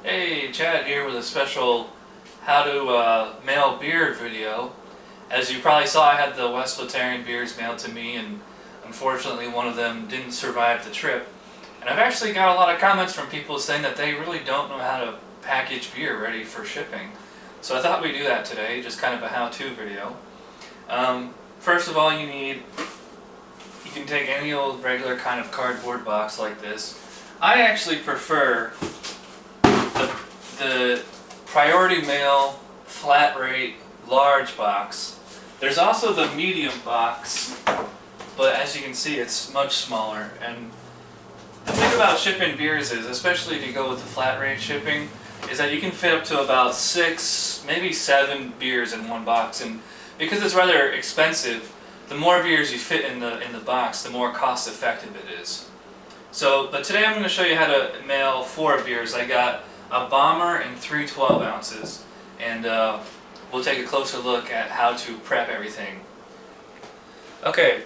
Hey, Chad here with a special how to mail beer video. As you probably saw, I had the West Flatarian beers mailed to me, and unfortunately one of them didn't survive the trip. And I've actually got a lot of comments from people saying that they really don't know how to package beer ready for shipping. So I thought we'd do that today, just kind of a how-to video. First of all, you can take any old regular kind of cardboard box like this. I actually prefer the Priority Mail flat rate large box. There's also the medium box, but as you can see it's much smaller. And the thing about shipping beers is, especially if you go with the flat rate shipping, is that you can fit up to about 6, maybe 7 beers in one box. And because it's rather expensive, the more beers you fit in the box, the more cost effective it is. But today I'm going to show you how to mail 4 beers. I got a bomber and 3 12 ounces, and we'll take a closer look at how to prep everything. Okay,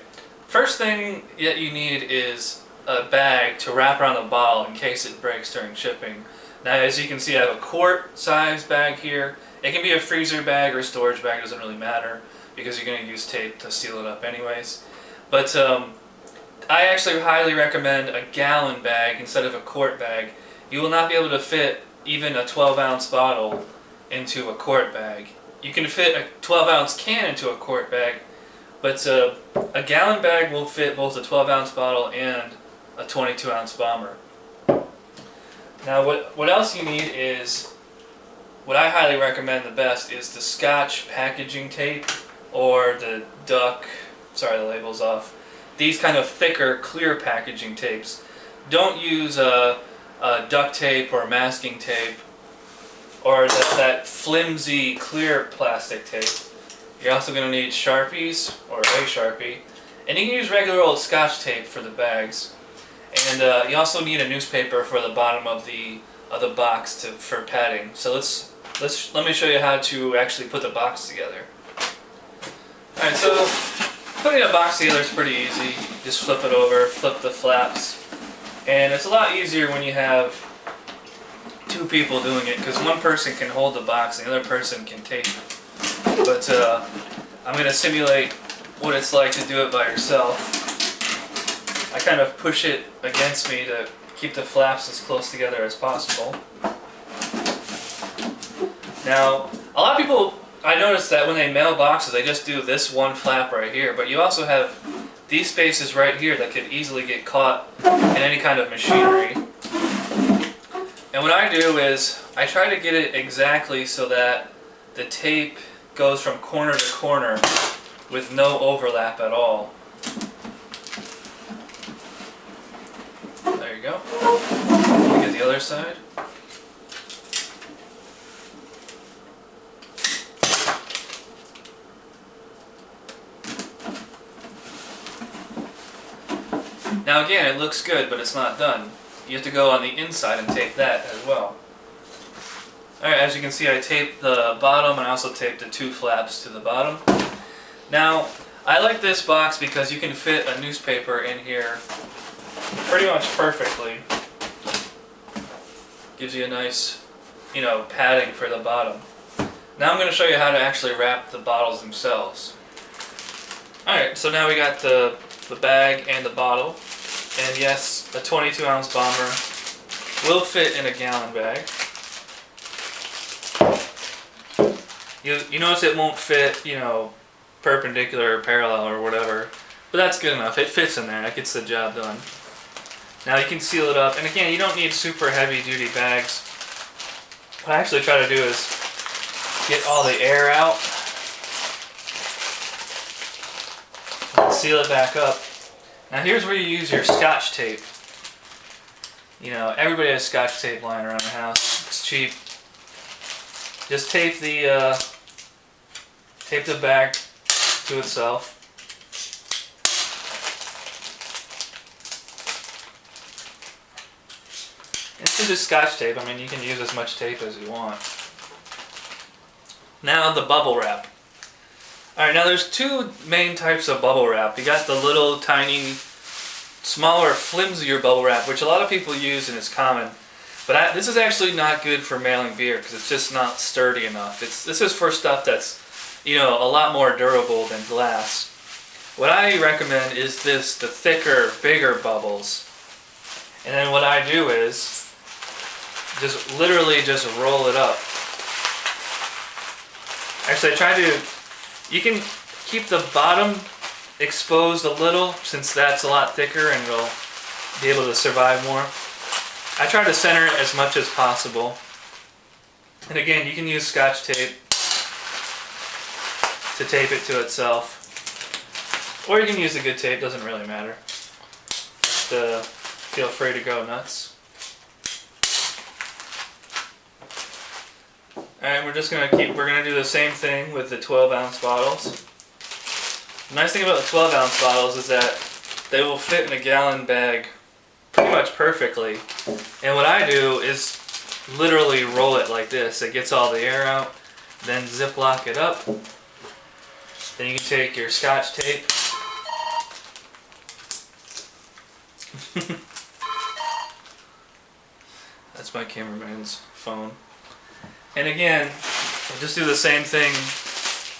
first thing that you need is a bag to wrap around the bottle in case it breaks during shipping. Now, as you can see, I have a quart size bag here. It can be a freezer bag or a storage bag, doesn't really matter, because you're going to use tape to seal it up anyways. But I actually highly recommend a gallon bag instead of a quart bag. You will not be able to fit even a 12-ounce bottle into a quart bag. You can fit a 12-ounce can into a quart bag, but a gallon bag will fit both a 12-ounce bottle and a 22-ounce bomber. Now what else you need is, what I highly recommend the best is the Scotch packaging tape or the Duck, sorry the label's off, these kind of thicker clear packaging tapes. Don't use duct tape or masking tape or that flimsy clear plastic tape. You're also going to need Sharpies or a Sharpie, and you can use regular old Scotch tape for the bags. And you also need a newspaper for the bottom of the box for padding. So let me show you how to actually put the box together. Alright, so putting a box together is pretty easy. Just flip it over, flip the flaps. And it's a lot easier when you have 2 people doing it, because one person can hold the box and the other person can tape it. But I'm going to simulate what it's like to do it by yourself. I kind of push it against me to keep the flaps as close together as possible. Now, a lot of people, I noticed that when they mail boxes, they just do this one flap right here, but you also have these spaces right here that could easily get caught in any kind of machinery. And what I do is, I try to get it exactly so that the tape goes from corner to corner with no overlap at all. There you go. Let me get the other side. Now again, it looks good, but it's not done. You have to go on the inside and tape that as well. Alright, as you can see, I taped the bottom and I also taped the 2 flaps to the bottom. Now, I like this box because you can fit a newspaper in here pretty much perfectly. Gives you a nice, padding for the bottom. Now I'm going to show you how to actually wrap the bottles themselves. Alright, so now we got the bag and the bottle. And yes, a 22-ounce bomber will fit in a gallon bag. You notice it won't fit, perpendicular or parallel or whatever, but that's good enough. It fits in there. That gets the job done. Now you can seal it up, and again, you don't need super heavy-duty bags. What I actually try to do is get all the air out and seal it back up. Now here's where you use your Scotch tape. Everybody has Scotch tape lying around the house. It's cheap. Just tape the bag to itself. It's just Scotch tape. I mean, you can use as much tape as you want. Now the bubble wrap. Alright, now there's 2 main types of bubble wrap. You got the little tiny, smaller, flimsier bubble wrap, which a lot of people use and it's common. But this is actually not good for mailing beer because it's just not sturdy enough. This is for stuff that's, you know, a lot more durable than glass. What I recommend is the thicker, bigger bubbles. And then what I do is just literally just roll it up. Actually, you can keep the bottom exposed a little since that's a lot thicker and it'll be able to survive more. I try to center it as much as possible. And again, you can use Scotch tape to tape it to itself. Or you can use the good tape, doesn't really matter. Just feel free to go nuts. Alright, we're gonna do the same thing with the 12-ounce bottles. The nice thing about the 12-ounce bottles is that they will fit in a gallon bag pretty much perfectly. And what I do is literally roll it like this. It gets all the air out, then Ziploc it up. Then you can take your Scotch tape. That's my cameraman's phone. And again, I'll just do the same thing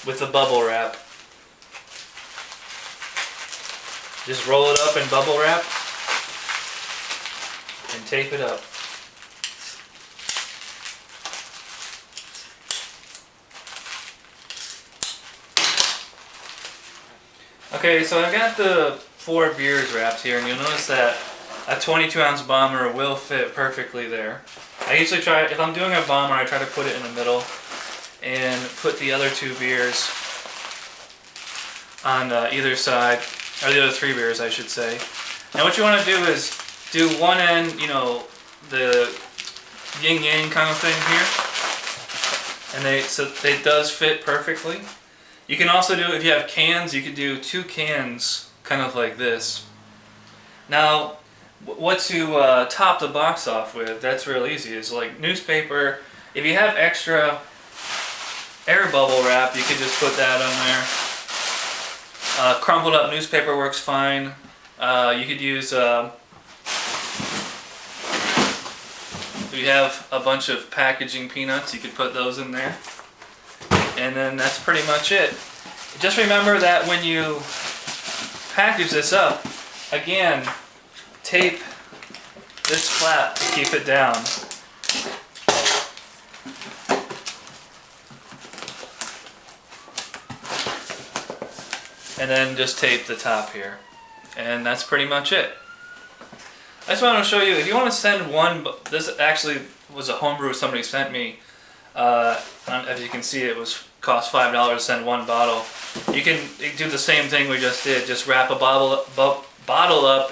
with the bubble wrap. Just roll it up in bubble wrap and tape it up. Okay, so I've got the 4 beers wrapped here, and you'll notice that a 22-ounce bomber will fit perfectly there. I usually try, if I'm doing a bomber, I try to put it in the middle and put the other 2 beers on either side, or the other 3 beers, I should say. Now what you want to do is do one end, you know, the yin-yang kind of thing here, and so it does fit perfectly. You can also do, if you have cans, you could do 2 cans kind of like this. Now, what to top the box off with, that's real easy. It's like newspaper. If you have extra air bubble wrap, you could just put that on there. Crumpled up newspaper works fine. You could use, if you have a bunch of packaging peanuts, you could put those in there. And then that's pretty much it. Just remember that when you package this up, again, tape this flap to keep it down. And then just tape the top here. And that's pretty much it. I just want to show you, if you want to send this actually was a homebrew somebody sent me. As you can see, it cost $5 to send 1 bottle. You can do the same thing we just did. Just wrap a bottle up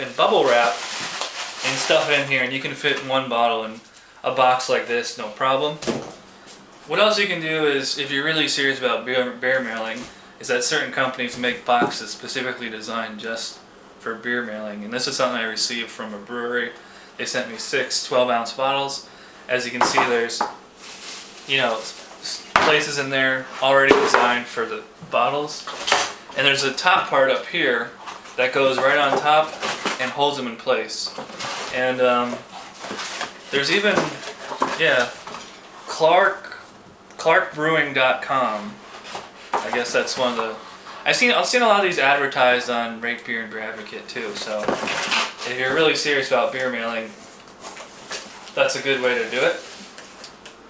in bubble wrap and stuff it in here, and you can fit 1 bottle in a box like this, no problem. What else you can do is, if you're really serious about beer mailing, is that certain companies make boxes specifically designed just for beer mailing. And this is something I received from a brewery. They sent me 6 12-ounce bottles. As you can see, there's, you know, places in there already designed for the bottles. And there's a top part up here that goes right on top and holds them in place. And there's even, yeah, clarkbrewing.com. I guess that's one of the, I've seen a lot of these advertised on Rate Beer and Beer Advocate too. So if you're really serious about beer mailing, that's a good way to do it.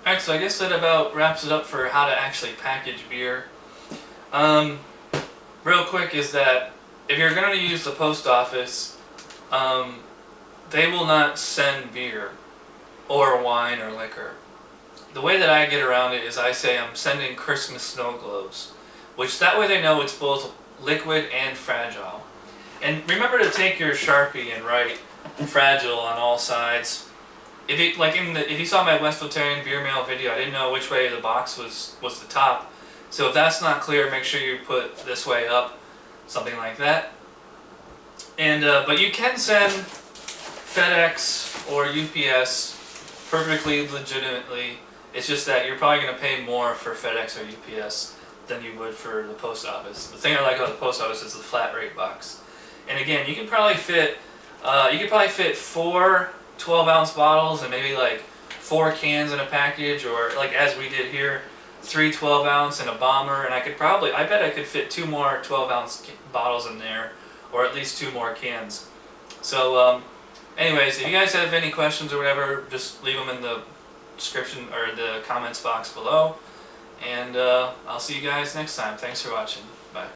Alright, so I guess that about wraps it up for how to actually package beer. Real quick is that if you're going to use the post office, they will not send beer or wine or liquor. The way that I get around it is I say I'm sending Christmas snow globes, which that way they know it's both liquid and fragile. And remember to take your Sharpie and write fragile on all sides. If you saw my West Flotarian beer mail video, I didn't know which way the box was the top. So if that's not clear, make sure you put this way up, something like that. And but you can send FedEx or UPS perfectly legitimately. It's just that you're probably going to pay more for FedEx or UPS than you would for the post office. The thing I like about the post office is the flat rate box. And again, you can probably fit 4 12-ounce bottles and maybe like 4 cans in a package, or like as we did here, 3 12-ounce and a bomber, and I bet I could fit 2 more 12-ounce bottles in there, or at least 2 more cans. So anyways, if you guys have any questions or whatever, just leave them in the description or the comments box below, and I'll see you guys next time. Thanks for watching.